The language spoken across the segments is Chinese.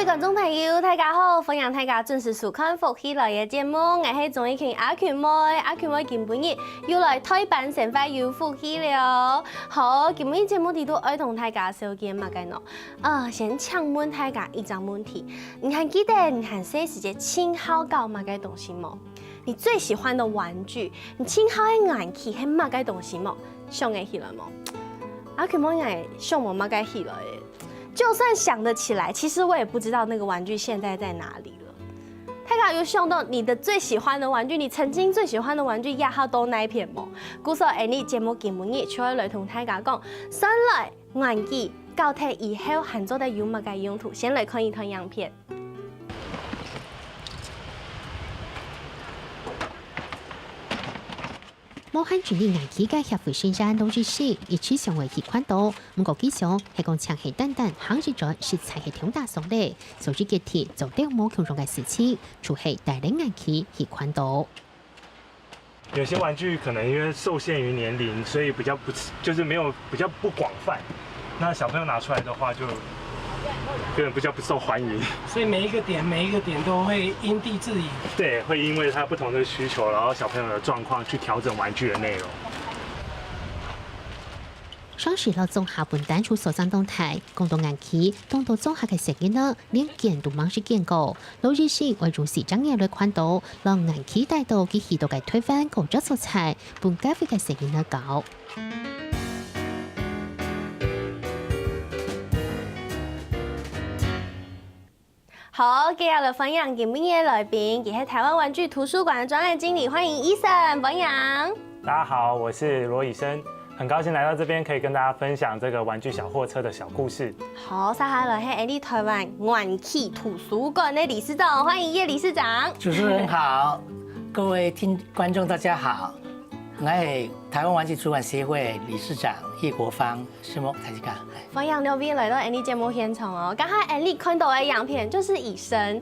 观众朋友，大家好，欢迎大家准时收看《福喜来》嘅节目。我係综艺群阿權妹，阿權妹今晡日又來台版成快有福喜了。好，今晡日節目裡都愛同大家小見乜嘅喏。先請問大家一個問題，你還記得你還細時節親好搞乜嘅東西冇？你最喜歡的玩具，你親好嘅玩具係乜嘅東西冇？想得起來冇？阿權妹係想冇乜嘅起來嘅。 就算想得起來，其實我也不知道那個玩具現在在哪裡了。大家有想到你的最喜歡的玩具，你曾經最喜歡的玩具也好到哪一片冇？故所呢節目今晡日就會來同大家講，三類玩具交替以後還做得有乜嘅用途？先來看一看樣片。 武漢全年危機嘅協會先生董事長一起上會去看到，唔過佢想係講長氣蛋蛋，行住咗實在係挺大爽嘅，所以決定做啲冇強重嘅事情，就係帶領危機去看到。有些玩具可能因為受限於年齡，所以比較不就是沒有比較不廣泛。那小朋友拿出來的話就比較不受歡迎。所以每一個點都會因地制宜。對，會因為它不同的需求，然後小朋友的狀況去調整玩具的內容。雙十老綜合本單出所長動態，講到危機，講到綜合嘅成員呢，連見都冇是見過。老日時為重視將嘢來看到，讓危機帶到佢許多嘅推翻工作素材，本家會嘅成員呢搞。 好，接下來分享今晡日來賓，也係台灣玩具圖書館的專案經理，歡迎醫生分享。大家好，我是羅以生，很高興來到這邊，可以跟大家分享這個玩具小貨車的小故事。好，接下來係台灣玩具圖書館的理事長，歡迎葉理事長。主持人好，各位觀眾大家好，我係台灣玩具圖書館協會理事長葉國芳，是麼？大家好。 歡迎兩位來到 Andy 節目現場哦。剛才 Andy 看到的樣片就是以生，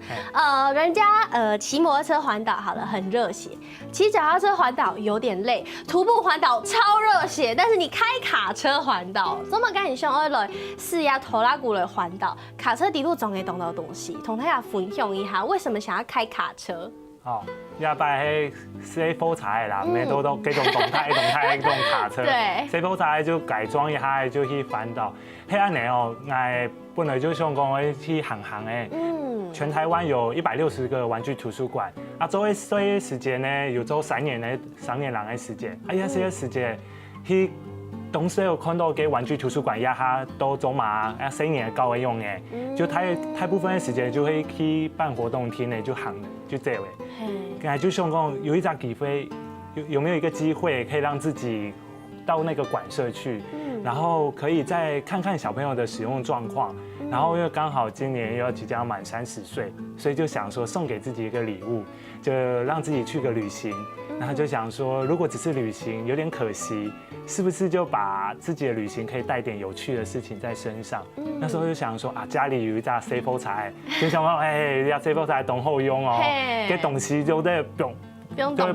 人家騎摩托車環島好了，很熱血；騎腳踏車環島有點累，徒步環島超熱血。但是你開卡車環島，這麼趕你上來試下拖拉鼓來環島，卡車底路總會懂到東西，同大家分享一下為什麼想要開卡車。 哦，一擺係四火柴啦，咩都幾種動態種卡車。對，四火柴就改裝一下就去環島。迄安尼哦，我本來就想講我去行誒。全台灣有160個玩具圖書館，啊，做嘅時間呢，有做3年人嘅時間。哎呀，這個時間去。 當時有看到嘅玩具圖書館，呀哈都做嘛，4年搞嘅用嘅，就大部分嘅時間就會去辦活動廳呢，就行就這位。咁就想講有一個機會，有沒有一個機會可以讓自己到那個館舍去，然後可以再看看小朋友的使用狀況，然後又剛好今年又即將滿30歲，所以就想說送給自己一個禮物，就讓自己去個旅行。 然後就想說，如果只是旅行有點可惜，是不是就把自己的旅行可以帶點有趣的事情在身上？那時候就想說啊，家裡有一架四火柴，就想講，哎，架四火柴當好用哦，嘅東西就得不用動到，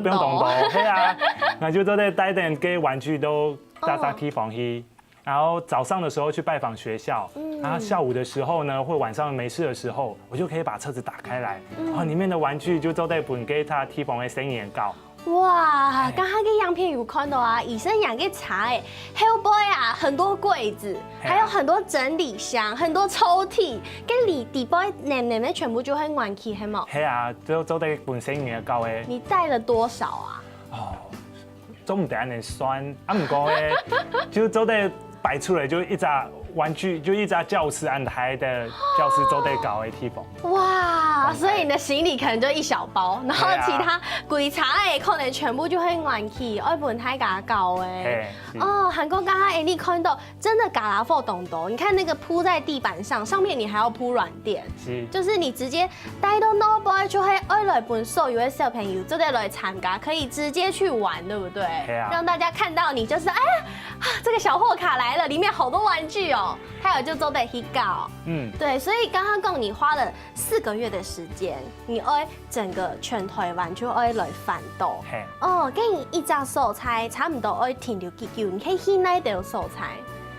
係啊，那就都得帶點嘅玩具都搭上地方去。然後早上的時候去拜訪學校，然後下午的時候呢，或晚上沒事的時候，我就可以把車子打開來，然後裡面的玩具就都得本給他地方嘅聲音高。 哇，剛剛嘅樣片有看到啊，以生養嘅茶誒 ，Hellboy 啊，很多櫃子，還有很多整理箱，很多抽屜，跟底部黏黏的全部就係玩具，係冇？係啊，都得本身嘅高誒。你帶了多少啊？哦，都唔得安尼算，啊唔過咧，就都得擺出來就一紮玩具，就一紮教室安排的教室都得搞嘅地方。哇，所以你的行李可能就一小包，然後其他櫃茶誒可能全部就係玩具，愛本太假搞誒。哦，韓國剛剛你看到真的嘎啦貨懂懂，你看那個鋪在地板上，上面你還要鋪軟墊，就是你直接帶到 notebook 就係愛來本手有的小朋友就得來參加，可以直接去玩，對不對？讓大家看到你就是哎呀，這個小貨卡來了，裡面好多玩具哦。 還有就做得很高，對，所以剛剛講你花了4個月的時間，你愛整個全台灣就愛來環島，哦，跟一隻素材差唔多愛停留幾久，你可以去哪條素材？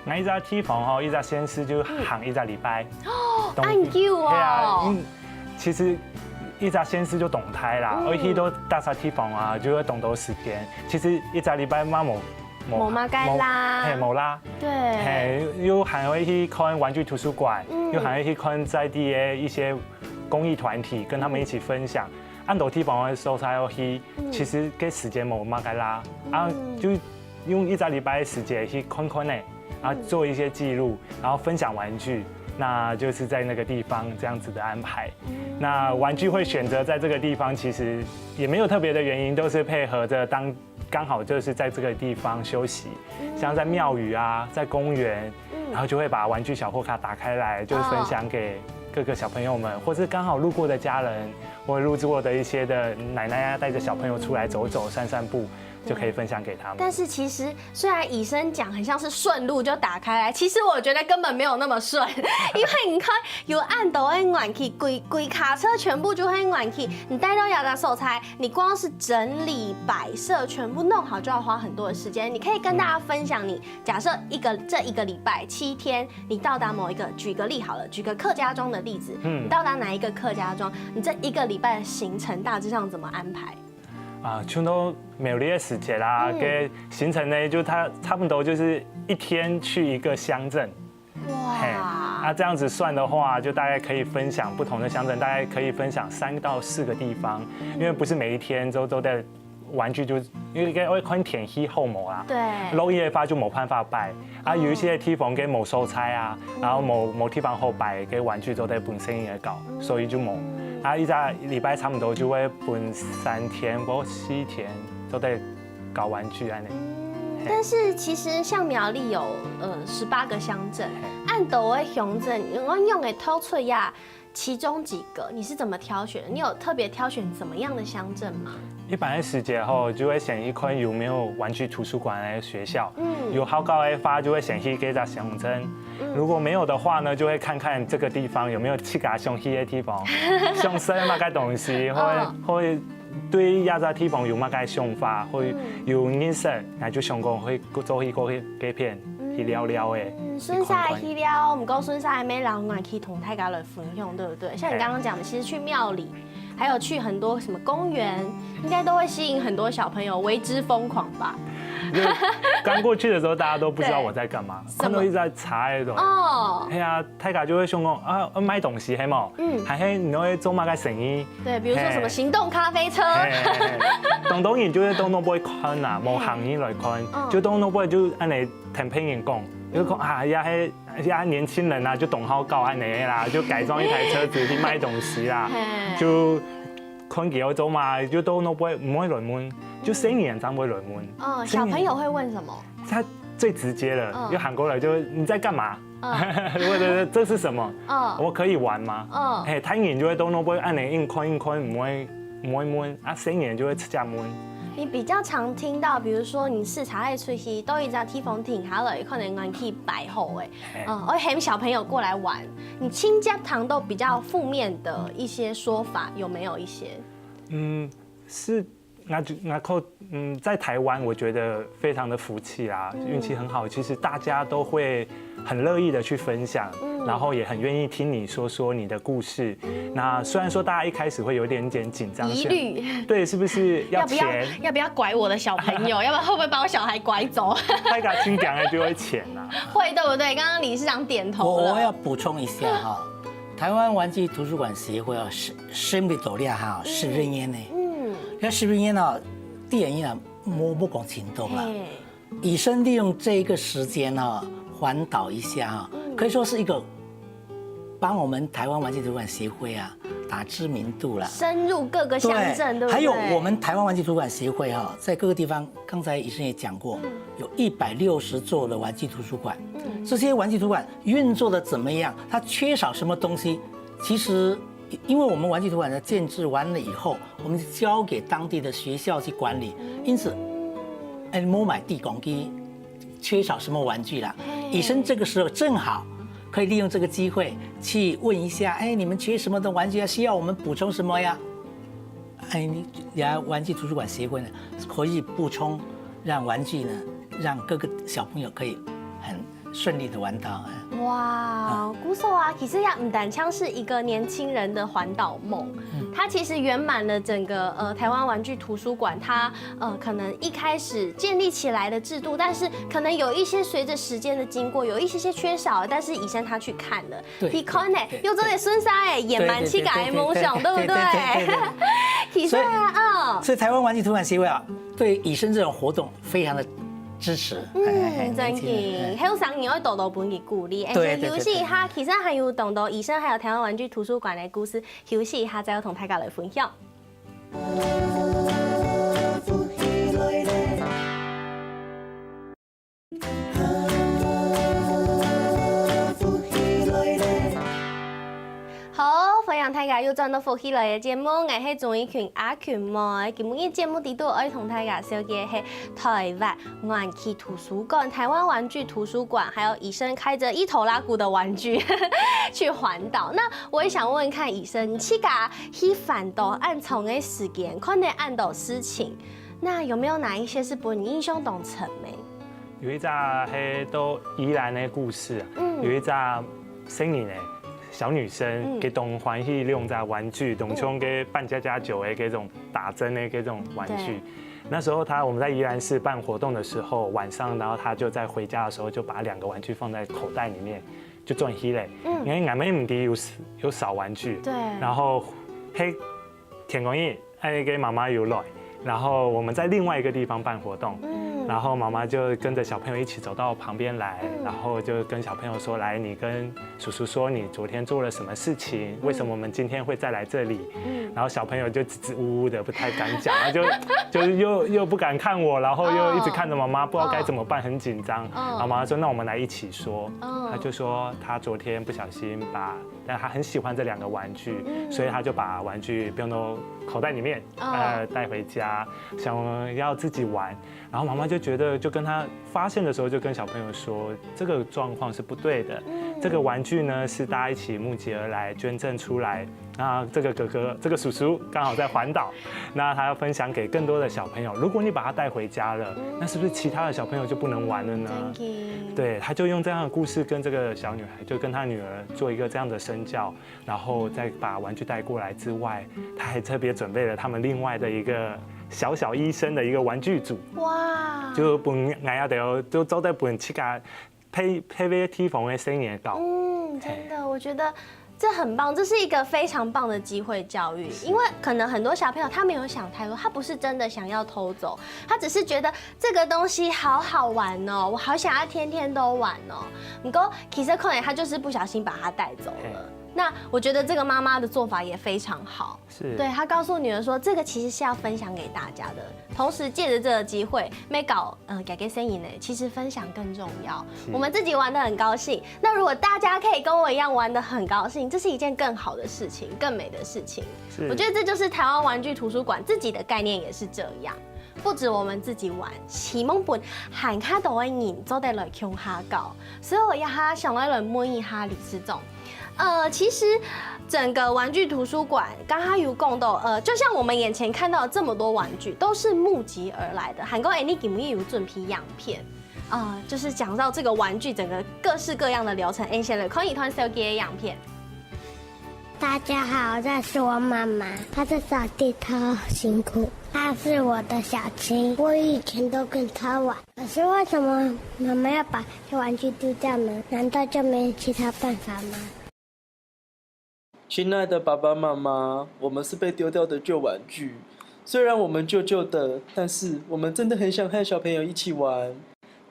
那一只地方吼，一只先师就行1个禮拜。哦，按久哦。其實一隻先師就動態啦，我去到大沙地方啊，就會動到時間。其實一個禮拜冇該啦，係冇啦。對。係又還會去看玩具圖書館，又還會去看在地嘅一些公益團體，跟他們一起分享。按到地方嘅時候才要去，其實嘅時間冇乜該啦，啊就用一個禮拜嘅時間去看看呢，然後做一些記錄，然後分享玩具。那就是在那個地方這樣子的安排。那玩具會選擇在這個地方，其實也沒有特別的原因，都是配合着剛好就是在這個地方休息，像在廟宇啊，在公園，然後就會把玩具小貨卡打開來，就是分享給各個小朋友們，或是剛好路過的家人，或路過的一些的奶奶啊，帶着小朋友出來走走、散散步。就可以分享給他們。但是其實雖然以身講很像是順路就打開來，其實我覺得根本沒有那麼順，因為你看有按到的玩具，規卡車全部就會玩具，你帶到雅達手材，你光是整理擺設全部弄好就要花很多的時間。你可以跟大家分享你假設這一個禮拜7天，你到達某一個，舉個例好了，舉個客家莊的例子，你到達哪一個客家莊，你這一個禮拜的行程大致上怎麼安排？像到廟裡的時節啦，嘅行程呢，就它差不多就是一天去一個鄉鎮。哇！那這樣子算的話，就大概可以分享不同的鄉鎮，大概可以分享3到4個地方，因為不是每一天都在玩具就因為看天氣好冇啦。對。落雨嘅話就冇辦法擺，啊有一些地方嘅冇收菜啊，然後冇地方好擺嘅玩具都在本身也搞，所以就冇。啊，一個禮拜差不多就會分3天或4天都在搞玩具安尼。但是其實像苗栗有18個鄉鎮，按斗的鄉鎮，我用的挑出呀，其中幾個你是怎麼挑選？你有特別挑選怎麼樣的鄉鎮嗎？一般的時節後就會先去看有沒有玩具圖書館的學校，有好高的話就會先去給個鄉鎮。如果沒有的話呢，就會看看這個地方有沒有去個上去的地方，上山乜嘅東西，或對亞洲地方有乜嘅想法，或有認識，那就想講會做一個幾片去聊聊嘅。順下去聊，唔夠順下還沒人可以同大家來分享，對不對？像你剛剛講的，其實去廟裡，還有去很多什麼公園，應該都會吸引很多小朋友為之瘋狂吧？剛過去的時候，大家都不知道我在幹嘛，看到一直在查那種。哦。係啊，大家就會想講啊，買東西係冇？還係你會做乜嘅生意？對，比如說什麼行動咖啡車。當然就是當都不會看啦，冇行業來看，就當都不會就按你聽朋友講，就講啊，呀年輕人啊，就懂好搞安尼啦，就改裝一台車子去賣東西啦，就看幾個做嘛，就都不會亂問。就生意人才會亂問。小朋友會問什麼？他最直接了，就喊過來就你在幹嘛？或者這是什麼？我可以玩嗎？他人就會都不會按你硬看，唔會問，啊生意人就會直接問。你比較常聽到，比如說你視察喺出去，都一隻地方停下來，可能可以擺好我喊小朋友過來玩。你親家堂都比較負面的一些說法，有沒有一些？是。在台灣，我覺得非常的福氣啦，運氣很好。其實大家都會很樂意的去分享，然後也很願意聽你說你的故事。那雖然說大家一開始會有點緊張，疑慮，對，是不是要錢？要不要拐我的小朋友？要不然會不會把我小孩拐走？太敢聽講了就會錢啦。會，對不對？剛剛理事長點頭了。我要補充一下哈，台灣玩具圖書館協會生命走量哈10年呢。那10年呢，電影啊，冇講情動了。以身利用這一個時間啊，環島一下啊，可以說是一個幫我們台灣玩具圖書館協會啊打知名度了。深入各個鄉鎮，對不對？還有我們台灣玩具圖書館協會哈，在各個地方，剛才醫生也講過，有160座的玩具圖書館。這些玩具圖書館運作得怎麼樣？它缺少什麼東西？其實。因為我們玩具圖書館的建制完了以後，我們就交給當地的學校去管理，因此，冇買地公雞，缺少什麼玩具啦？以身這個時候正好可以利用這個機會去問一下，你們缺什麼的玩具啊？需要我們補充什麼呀？玩具圖書館協會呢可以補充，讓玩具呢，讓各個小朋友可以顺利的环岛。哇，鼓手啊，其实也唔单枪是一个年轻人的环岛梦，它其实圆满了整个台湾玩具图书馆，它可能一开始建立起来的制度，但是可能有一些随着时间的经过，有一些缺少，但是以生他去看了，he can 有这点孙沙圆满起改的梦想，对不对？其实啊，所以台湾玩具图书馆协会啊，对以生这种活动非常的支持。真嘅，还有上年我多多本嘅鼓励，而且休息一下，其實還有同到醫生還有台灣玩具圖書館嘅故事，休息一下再有同大家來分享。好，分享大家又轉到福喜來嘅節目，我係總一群阿群妹。今日節目呢度我同大家紹介係台灣玩具圖書館、台灣玩具圖書館，還有醫生開着一頭拉骨的玩具去環島。那我也想問問看醫生，你去環島按從嘅時間，可能按到事情，那有沒有哪一些是本你印象當成嘅？有一扎係到宜蘭嘅故事，有一扎新年嘅。小女生給懂歡喜利用在玩具，懂像給扮家家酒的這種打針的這種玩具。那時候我們在宜蘭市辦活動的時候，晚上，然後她就在回家的時候就把2個玩具放在口袋裡面，就轉起來。因為俺們唔地有少玩具，對。然後嘿，天公爺哎給媽媽有來，然後我們在另外一個地方辦活動。然後媽媽就跟着小朋友一起走到旁邊來，然後就跟小朋友說：來，你跟叔叔說你昨天做了什麼事情？為什麼我們今天會再來這裡？然後小朋友就支支吾吾的，不太敢講，就又不敢看我，然後又一直看着媽媽，不知道該怎麼辦，很緊張。然後媽媽說：那我們來一起說。他就說他昨天不小心但他很喜歡這2個玩具，所以他就把玩具變到口袋裡面，帶回家，想要自己玩。然後媽媽就覺得，就跟他發現的時候，就跟小朋友說，這個狀況是不對的。這個玩具呢，是大家一起募集而來，捐贈出來。那這個哥哥，這個叔叔剛好在環島，那他要分享給更多的小朋友。如果你把他帶回家了，那是不是其他的小朋友就不能玩了呢？對，他就用這樣的故事跟這個小女孩，就跟他女兒做一個這樣的身教，然後再把玩具帶過來之外，他還特別準備了他們另外的一個小小醫生的一個玩具組。哇！就本嗌哋就走在本七家配備提防的新年到。真的，我覺得。这很棒，这是一个非常棒的机会教育，因为可能很多小朋友他没有想太多，他不是真的想要偷走，他只是觉得这个东西好好玩哦，我好想要天天都玩哦。不过其实可能他就是不小心把它带走了。那我觉得这个妈妈的做法也非常好，是对她告诉女儿说，这个其实是要分享给大家的，同时借着这个机会，没搞改给声音呢，其实分享更重要。我们自己玩得很高兴，那如果大家可以跟我一样玩得很高兴，这是一件更好的事情，更美的事情。我觉得这就是台湾玩具图书馆自己的概念也是这样。不止我们自己玩，希望本喊卡到的人做得来向下搞，所以我要他想来问一下李师总。其实整个玩具图书馆刚刚有讲到，就像我们眼前看到的这么多玩具，都是募集而来的。韩国你给没有准批样片？就是讲到这个玩具整个各式各样的流程。先来看一团小给样片。大家好，这是我妈妈，她在扫地，她好辛苦。她是我的小青，我以前都跟她玩。可是为什么妈妈要把这玩具丢掉呢？难道就没有其他办法吗？亲爱的爸爸妈妈，我们是被丢掉的旧玩具。虽然我们旧旧的，但是我们真的很想和小朋友一起玩。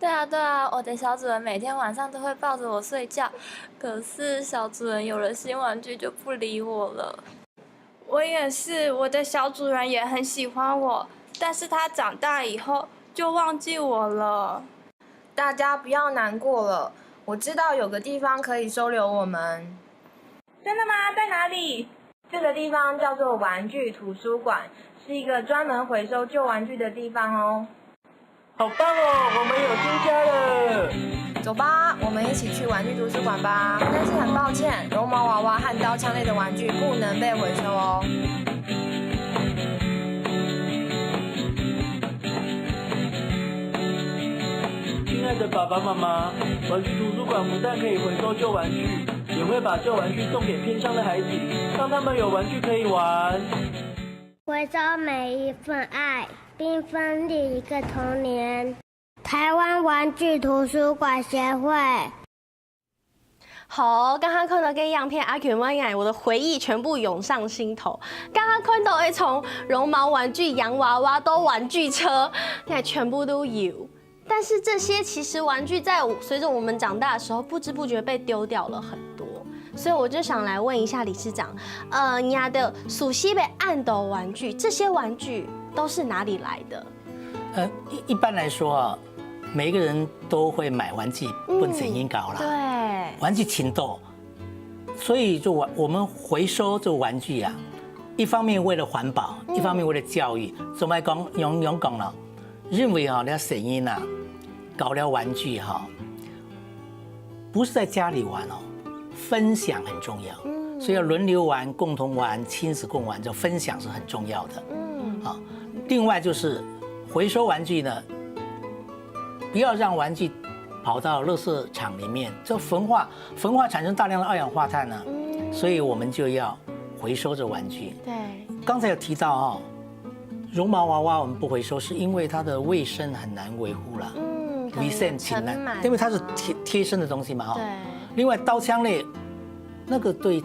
对啊，我的小主人每天晚上都会抱着我睡觉，可是小主人有了新玩具就不理我了。我也是，我的小主人也很喜欢我，但是他长大以后就忘记我了。大家不要难过了，我知道有个地方可以收留我们。真的吗？在哪里？这个地方叫做玩具图书馆，是一个专门回收旧玩具的地方哦。好棒哦，我们有新家了。走吧，我们一起去玩具图书馆吧。但是很抱歉，绒毛娃娃和刀枪类的玩具不能被回收哦。亲爱的爸爸妈妈，玩具图书馆不但可以回收旧玩具，也会把旧玩具送给偏乡的孩子，让他们有玩具可以玩。回收每一份爱，缤纷的一个童年。台湾玩具图书馆协会。好，刚刚看到跟样片阿 Q 妈我的回忆全部涌上心头。刚刚看到从绒毛玩具、洋娃娃到玩具车，全部都有。但是这些其实玩具在随着我们长大的时候，不知不觉被丢掉了很多。所以我就想来问一下理事长，你的熟悉的暗斗玩具，这些玩具都是哪里来的？一般来说啊，每一个人都会买玩具，本身应搞啦。对，玩具情窦，所以就我们回收这玩具啊，一方面为了环保，一方面为了教育。怎么讲？用讲了，认为哈，那声音啊，搞了玩具哈，不是在家里玩哦。分享很重要，所以要轮流玩、共同玩、亲子共玩，这分享是很重要的。另外就是回收玩具呢，不要让玩具跑到垃圾场里面，这焚化产生大量的二氧化碳呢，所以我们就要回收这玩具。对，刚才有提到绒毛娃娃我们不回收，是因为它的卫生很难维护了，卫生很难，因为它是贴身的东西嘛，对。另外，刀枪类那个对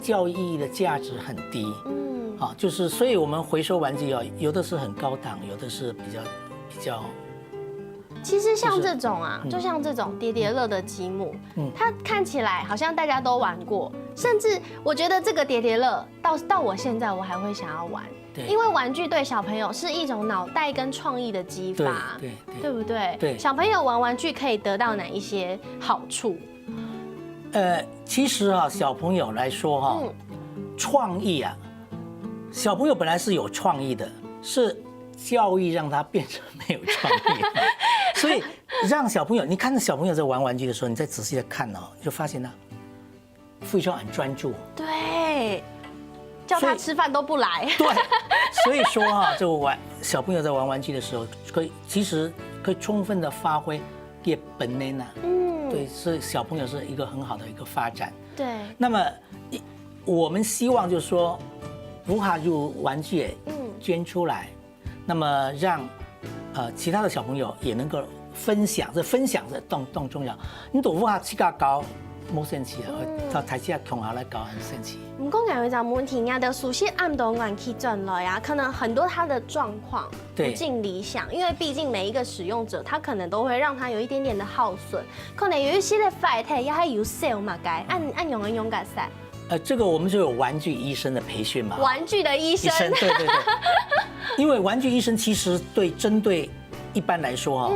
教育意义的价值很低，就是所以我们回收玩具有的是很高档，有的是比较。其实像这种啊，就像这种叠叠乐的积木，它看起来好像大家都玩过，甚至我觉得这个叠叠乐到我现在我还会想要玩，因为玩具对小朋友是一种脑袋跟创意的激发，对不对？对，小朋友玩玩具可以得到哪一些好处？其实小朋友来说创意啊，小朋友本来是有创意的，是教育让他变成没有创意。所以让小朋友，你看到小朋友在玩玩具的时候，你再仔细的看你就发现非常很专注。对，叫他吃饭都不来。对，所以说这小朋友在玩玩具的时候，其实可以充分的发挥也本能对，所以小朋友是一个很好的一个发展。对。那么我们希望就是说，如何入玩具捐出来，那么让其他的小朋友也能够分享，这分享是更重要。你都无法去搞冇生气啊，到台下同下来搞很生气。唔讲两位就冇问题，人的熟悉暗斗玩具转来啊，可能很多他的状况不尽理想，因为毕竟每一个使用者，他可能都会让他有一点点的耗损，可能有一些的坏态也还有 sale 嘛，该按用用改善。这个我们就有玩具医生的培训嘛。玩具的医生，对。因为玩具医生其实针对一般来说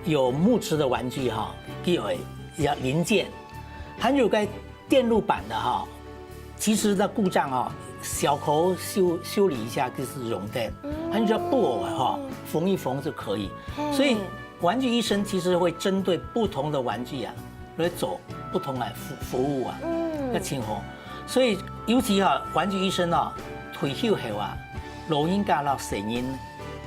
有木质的玩具有零件，还有该电路板的其实的故障小口修理一下就是容的，还有叫布偶缝一缝就可以。所以玩具医生其实会针对不同的玩具来走不同来服务的情况。所以尤其玩具医生退休后老人家成人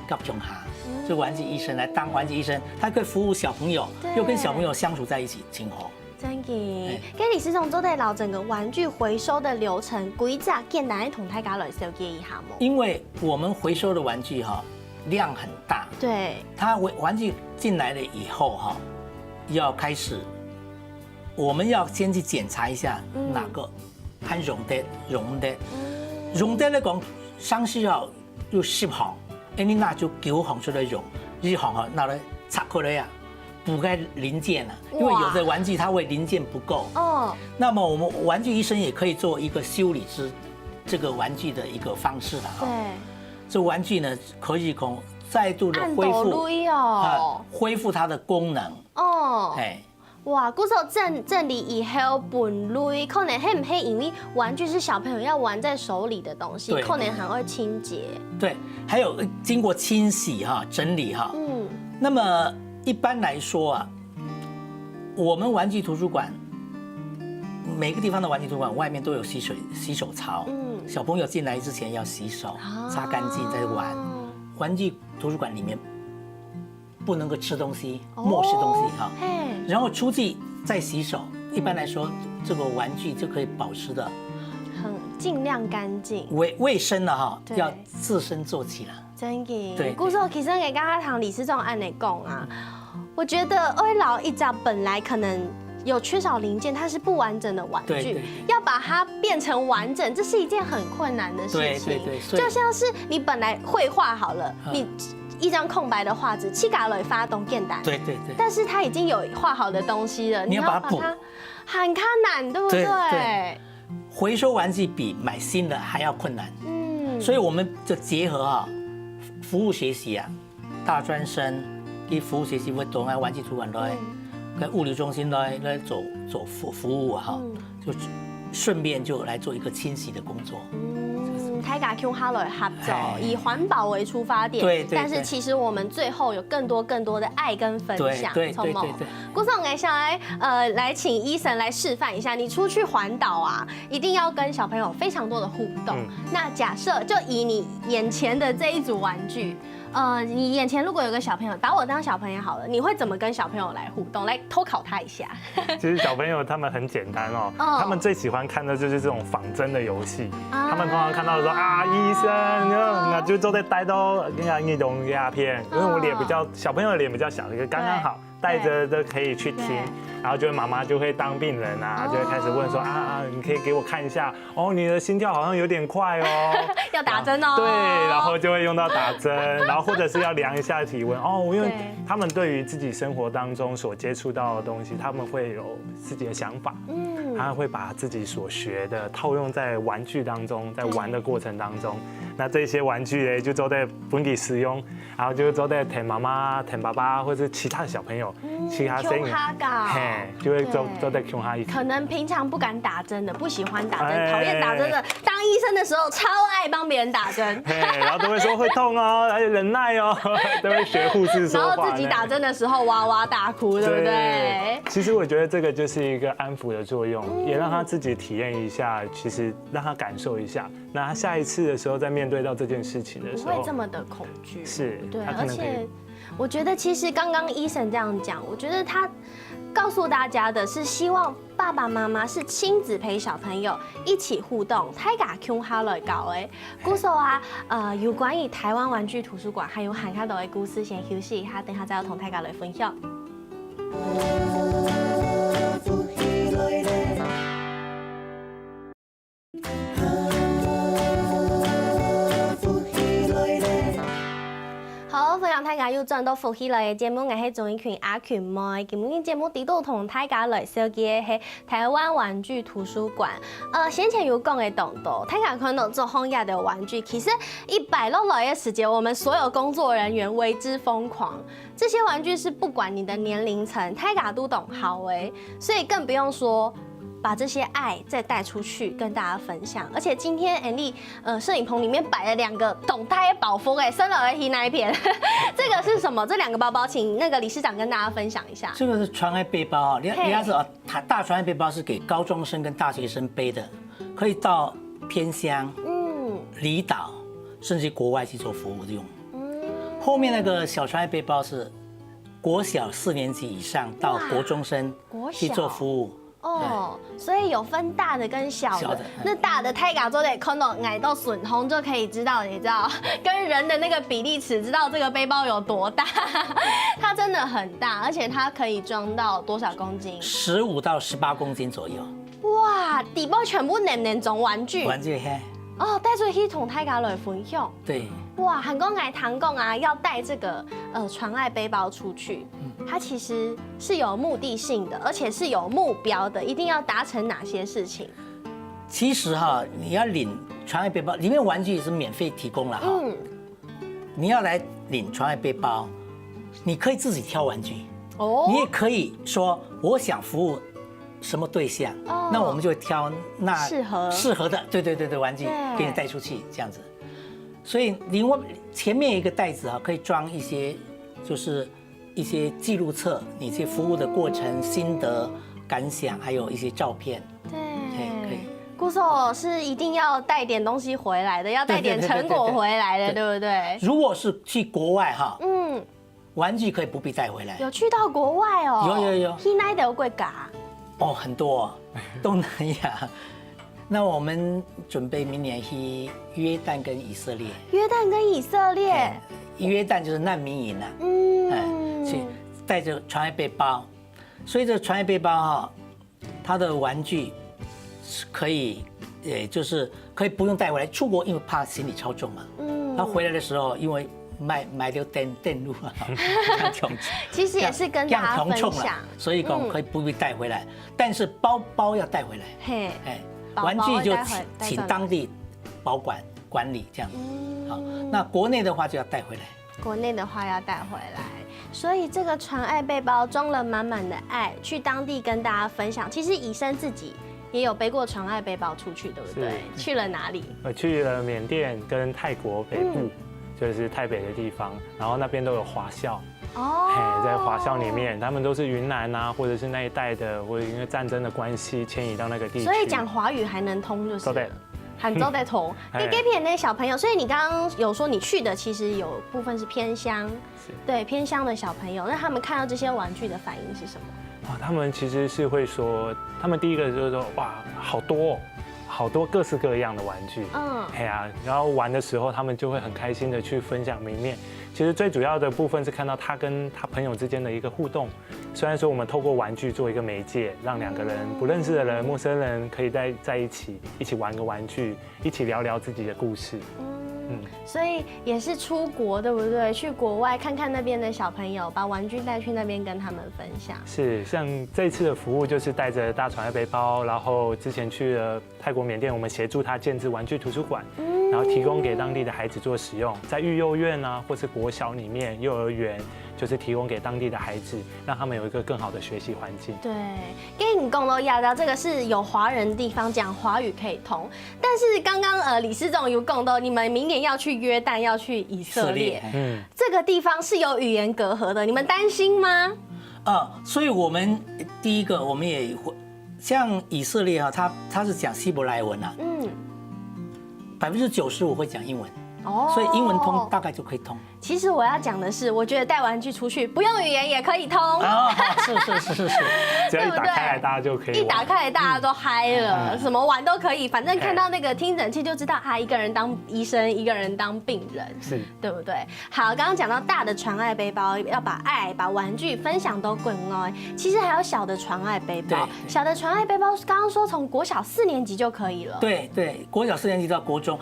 及中下，就玩具医生来当玩具医生，他可以服务小朋友，又跟小朋友相处在一起，挺好。真嘅，跟理事长做在老整个玩具回收的流程，规则简单同大家来了解一下吗？因为我们回收的玩具量很大，对，它玩具进来了以后要开始，我们要先去检查一下哪个还溶得咧讲，上需要有10行，你拿就9行出来溶，1行拿来拆开来补开零件因为有的玩具它会零件不够那么我们玩具医生也可以做一个修理这个玩具的一个方式对，这玩具呢可以再度的恢复它的功能哇，古时候整理以后分类，可能是不是因为玩具是小朋友要玩在手里的东西，可能很会清洁。对，还有经过清洗整理那么一般来说我们玩具图书馆每个地方的玩具图书馆外面都有洗手槽，小朋友进来之前要洗手，擦干净再玩。玩具图书馆里面不能够吃东西，默食东西哈。然后出去再洗手。一般来说，这个玩具就可以保持的很尽量干净、卫生了哈，要自身做起了。真的，对。故说其实给刚刚唐理事长按你讲啊，我觉得二老一家本来可能有缺少零件，它是不完整的玩具，要把它变成完整，这是一件很困难的事情。对，就像是你本来绘画好了，你一张空白的画纸，七嘎了发动简单。对。但是它已经有画好的东西了，你要把它补，很困难，对不对？对。回收玩具比买新的还要困难。所以我们就结合服务学习啊，大专生跟服务学习活动啊，玩具图书馆来跟物流中心来做服务啊，就顺便就来做一个清洗的工作。大家共下来合作，以环保为出发点。对。但是其实我们最后有更多的爱跟分享。对。顾总，我想来请医生来示范一下，你出去环岛啊，一定要跟小朋友非常多的互动。那假设就以你眼前的这一组玩具。你眼前如果有个小朋友，把我当小朋友好了，你会怎么跟小朋友来互动？来偷考他一下。其实小朋友他们很简单哦，他们最喜欢看的就是这种仿真的游戏。他们通常看到的说啊，医生，那就都在带到那种鸦片，因为我脸比较小朋友的脸比较小，一个刚刚好。带着都可以去听，然后妈妈就会当病人啊，就会开始问说你可以给我看一下哦，你的心跳好像有点快哦，要打针哦。对，然后就会用到打针，然后或者是要量一下体温哦，因为他们对于自己生活当中所接触到的东西，他们会有自己的想法，他会把自己所学的套用在玩具当中，在玩的过程当中，那这些玩具呢就都在本地使用，然后就都在舔妈妈、舔爸爸或者其他的小朋友。其他声音，就会都在 Q 哈一。可能平常不敢打针的，不喜欢打针，讨厌打针的，当医生的时候超爱帮别人打针，然后都会说会痛哦，还有忍耐哦，都会学护士说话。然后自己打针的时候哇哇大哭，对不对？其实我觉得这个就是一个安抚的作用，也让他自己体验一下，其实让他感受一下，那他下一次的时候在面对到这件事情的时候，不会这么的恐惧。是，对，而且。我觉得其实刚刚医生这样讲，我觉得他告诉大家的是希望爸爸妈妈是亲自陪小朋友一起互动，大家共下来搞诶。故事啊，有关于台湾玩具图书馆还有很多的故事，先休息一下，等下再要同大家来分享。好，分享大家又轉到福喜來嘅節目，我係總一群阿群妹。今日節目地都同大家來紹介嘅係台灣玩具圖書館。先前有講嘅動作，大家看到這行業的玩具，其實一擺落來嘅時間，我們所有工作人員為之瘋狂。這些玩具是不管你的年齡層，大家都懂好誒，所以更不用說。把这些爱再带出去，跟大家分享。而且今天 Andy 摄影棚里面摆了2个懂胎宝福生老的那一片，这个是什么？这2个包包，请那个理事长跟大家分享一下。这个是传爱背包啊，人家说大传爱背包是给高中生跟大学生背的，可以到偏乡、离岛，甚至国外去做服务用。后面那个小传爱背包是国小4年级以上到国中生去做服务。哦，所以有分大的跟小的。那大的太嘎做的看到矮到损红就可以知道，你知道跟人的那个比例尺，知道这个背包有多大。它真的很大，而且它可以装到多少公斤？15到18公斤左右。哇，底包全部能装玩具。玩具嘿。哦，带出去同大家来分享。对。哇，韩公矮唐公啊，要带这个传爱背包出去，它其实是有目的性的，而且是有目标的，一定要达成哪些事情？其实你要领传爱背包，里面玩具是免费提供了你要来领传爱背包，你可以自己挑玩具你也可以说我想服务什么对象，那我们就会挑那适合的，对玩具给你带出去这样子。所以前面一个袋子可以装一些，就是一些记录册，你去服务的过程、心得、感想，还有一些照片。对，可以。顾寿是一定要带点东西回来的，要带点成果回来的，对不对？如果是去国外玩具可以不必带回来。有去到国外哦？有。去哪的国家？哦，很多，东南亚。那我们准备明年去约旦跟以色列。约旦跟以色列，约旦就是难民营啊。去带着传爱背包，所以这个传爱背包哈，它的玩具是可以，就是可以不用带回来。出国因为怕行李超重嘛。他回来的时候因为买到电路啊，其实也是跟大家分享，所以讲可以不必带回来，但是包要带回来。嘿，玩具就请当地保管理这样。好，那国内的话就要带回来。国内的话要带回来，所以这个传爱背包装了满满的爱，去当地跟大家分享。其实以身自己也有背过传爱背包出去，对不对？去了哪里？我去了缅甸跟泰国北部，就是泰北的地方，然后那边都有华校。在华校里面，他们都是云南啊，或者是那一带的，或者因为战争的关系迁移到那个地区，所以讲华语还能通就是。对。很多在同给片那些小朋友，所以你刚刚有说你去的其实有部分是偏乡，对偏乡的小朋友，那他们看到这些玩具的反应是什么？他们其实是会说，他们第一个就是说哇，好多各式各样的玩具，然后玩的时候他们就会很开心的去分享里面。其实最主要的部分是看到他跟他朋友之间的一个互动。虽然说我们透过玩具做一个媒介，让两个人不认识的人、陌生人可以在一起玩个玩具，一起聊聊自己的故事。所以也是出国，对不对？去国外看看那边的小朋友，把玩具带去那边跟他们分享。是，像这一次的服务就是带着大传爱背包，然后之前去了泰国、缅甸，我们协助他建置玩具图书馆，然后提供给当地的孩子做使用，在育幼院啊，或是国小里面、幼儿园。就是提供给当地的孩子，让他们有一个更好的学习环境。对，跟你共同亚到这个是有华人的地方，讲华语可以通。但是刚刚理事长有共同，你们明年要去约旦，要去以色列，这个地方是有语言隔阂的，你们担心吗？所以我们第一个我们也会像以色列啊，他是讲希伯来文啊，95%会讲英文。所以英文通大概就可以通。其实我要讲的是，我觉得带玩具出去不用语言也可以通。是，只要一打开来大家就可以。一打开来大家都嗨了，什么玩都可以，反正看到那个听诊器就知道啊，一个人当医生，一个人当病人，对不对？好，刚刚讲到大的传爱背包，要把爱、把玩具分享都滚哦。其实还有小的传爱背包，小的传爱背包刚刚说从国小4年级就可以了。对，国小4年级到国中。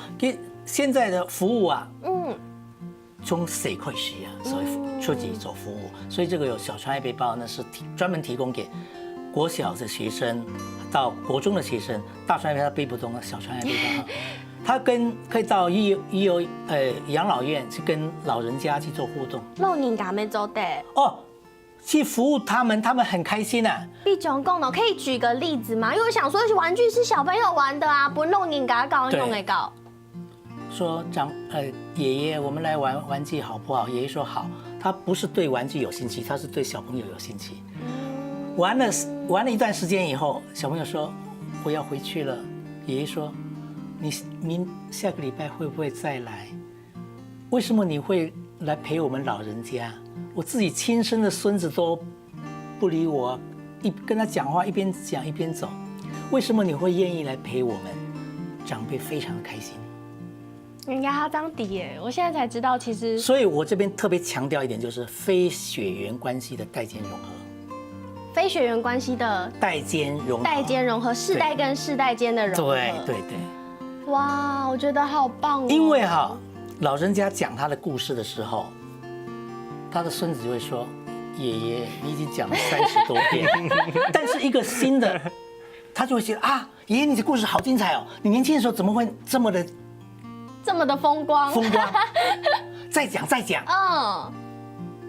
现在的服务啊，从4开始啊，所以初级走服务，所以这个有小传爱背包，那是专门提供给国小的学生到国中的学生，大传爱背包背不动的小传爱背包，它可以到养老院去跟老人家去做互动。老人家没做的去服务他们很开心啊。毕种共同可以举个例子吗？因为我想说，玩具是小朋友玩的啊，不老人家搞，用来搞。说爷爷，我们来玩玩具好不好？爷爷说好。他不是对玩具有兴趣，他是对小朋友有兴趣。玩了一段时间以后，小朋友说我要回去了。爷爷说你下个礼拜会不会再来？为什么你会来陪我们老人家？我自己亲生的孙子都不理我，跟他讲话一边讲一边走。为什么你会愿意来陪我们？长辈非常的开心。人家他当底耶，我现在才知道，其实。所以我这边特别强调一点，就是非血缘关系的代间融合。非血缘关系的代间融合，世代跟世代间的融合。对。哇，我觉得好棒哦。因为老人家讲他的故事的时候，他的孙子就会说：“爷爷，你已经讲了30多遍。”但是一个新的，他就会觉得爷爷，你的故事好精彩哦！你年轻的时候怎么会这么的风光？再讲。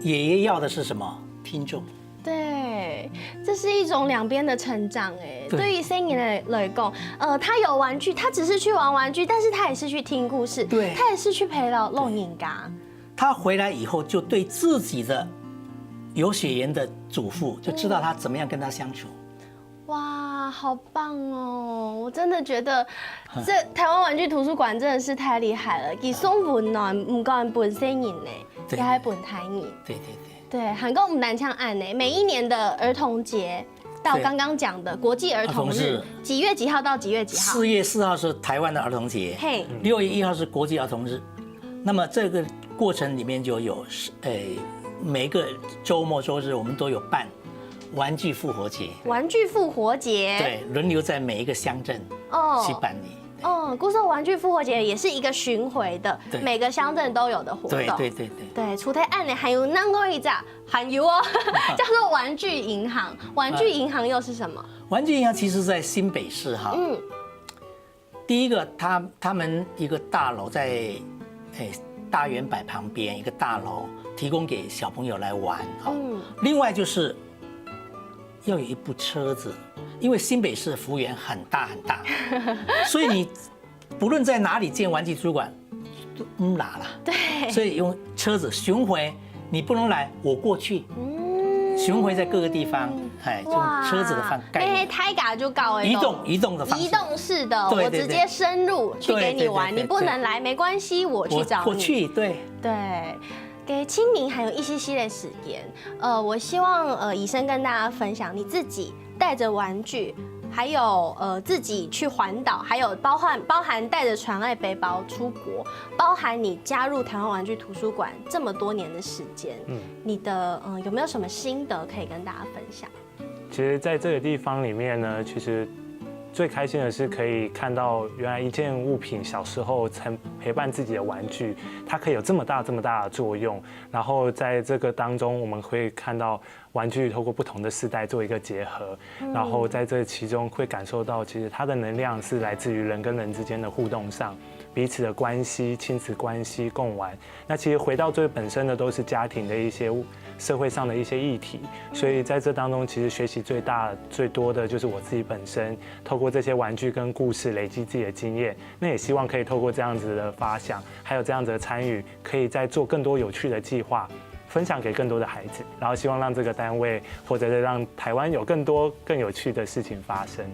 爷爷要的是什么？听众。对，这是一种两边的成长哎。对于森爷来讲，他有玩具，他只是去玩玩具，但是他也是去听故事，对，他也是去陪老人家。他回来以后，就对自己的有血缘的祖父，就知道他怎么样跟他相处。哇，好棒哦！我真的觉得这台湾玩具图书馆真的是太厉害了，给送文呢，唔讲本身人呢，也还本台人。对。对，韩国我们南腔案呢，每一年的儿童节到刚刚讲的国际儿童日，几月几号到几月几号？4月4号是台湾的儿童节，嘿，6月1号是国际儿童日。那么这个过程里面就有，每个周末周日我们都有办玩具复活节。玩具复活节，对，轮流在每一个乡镇去办理。故事玩具复活节也是一个巡回的，每个乡镇都有的活动。对，除了案呢，还有那个一家，还有哦，叫做玩具银行。玩具银行又是什么？玩具银行其实在新北市哈。第一个，他们一个大楼在大圆柏旁边一个大楼，提供给小朋友来玩哈。另外就是要有一部车子。因为新北市幅员很大，所以你不论在哪里建玩具图书馆，都哪了。对，所以用车子巡回，你不能来，我过去。巡回在各个地方，用车子的概念。太嘎就搞移动的方式，移动式的，我直接深入去给你玩，你不能来没关系，我去找你。我去，对。给清明还有一些系列时间，我希望以身跟大家分享你自己带着玩具，还有自己去环岛，还有包含带着传爱背包出国，包含你加入台湾玩具图书馆这么多年的时间，你的有没有什么心得可以跟大家分享？其实在这个地方里面呢，其实最开心的是可以看到，原来一件物品小时候曾陪伴自己的玩具，它可以有这么大的作用。然后在这个当中，我们会看到玩具透过不同的世代做一个结合，然后在这其中会感受到，其实它的能量是来自于人跟人之间的互动上。彼此的关系、亲子关系、共玩，那其实回到最本身的都是家庭的一些社会上的一些议题，所以在这当中，其实学习最多的就是我自己本身，透过这些玩具跟故事累积自己的经验，那也希望可以透过这样子的发想，还有这样子的参与，可以再做更多有趣的计划。分享给更多的孩子，然后希望让这个单位，或者是让台湾有更多更有趣的事情发生。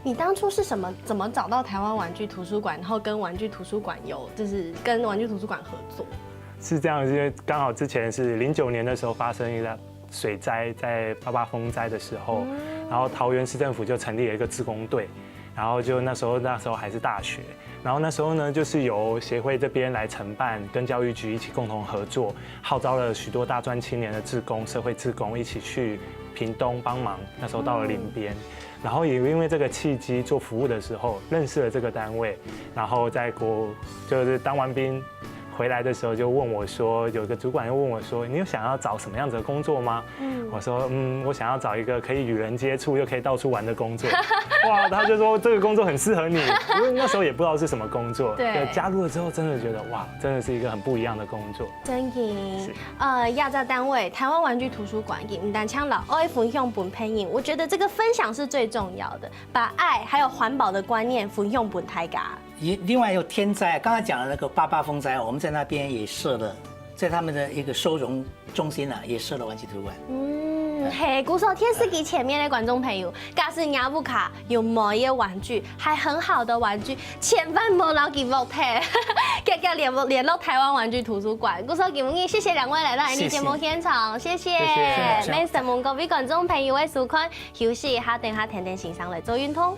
你当初是怎么找到台湾玩具图书馆，然后跟玩具图书馆就是跟玩具图书馆合作？是这样，因为刚好之前是09年的时候发生一个水灾，在88风灾的时候，然后桃园市政府就成立了一个志工队。然后就那时候还是大学，然后那时候呢，就是由协会这边来承办，跟教育局一起共同合作，号召了许多大专青年的志工、社会志工一起去屏东帮忙。那时候到了林边，然后也因为这个契机做服务的时候认识了这个单位，然后就是当完兵回来的时候就问我说，有一个主管又问我说，你有想要找什么样子的工作吗？我说我想要找一个可以与人接触又可以到处玩的工作。哇，他就说这个工作很适合你，因为那时候也不知道是什么工作。对，加入了之后真的觉得哇，真的是一个很不一样的工作。真的，亚照单位台湾玩具图书馆，唔单枪老爱分享本配音，我觉得这个分享是最重要的，把爱还有环保的观念分享本台家。另外有天灾，刚才讲的那个88风灾，我们在那边也设了，在他们的一个收容中心也设了玩具图书馆。嘿，鼓手天使机前面的观众朋友，假使亚布卡有某一些玩具，还很好的玩具，千万莫老给忘退，给联络台湾玩具图书馆。鼓手给谢谢两位来到你节目现场，谢谢。每什么各位观众朋友的收看，休息一下，等下甜甜欣赏来做运动。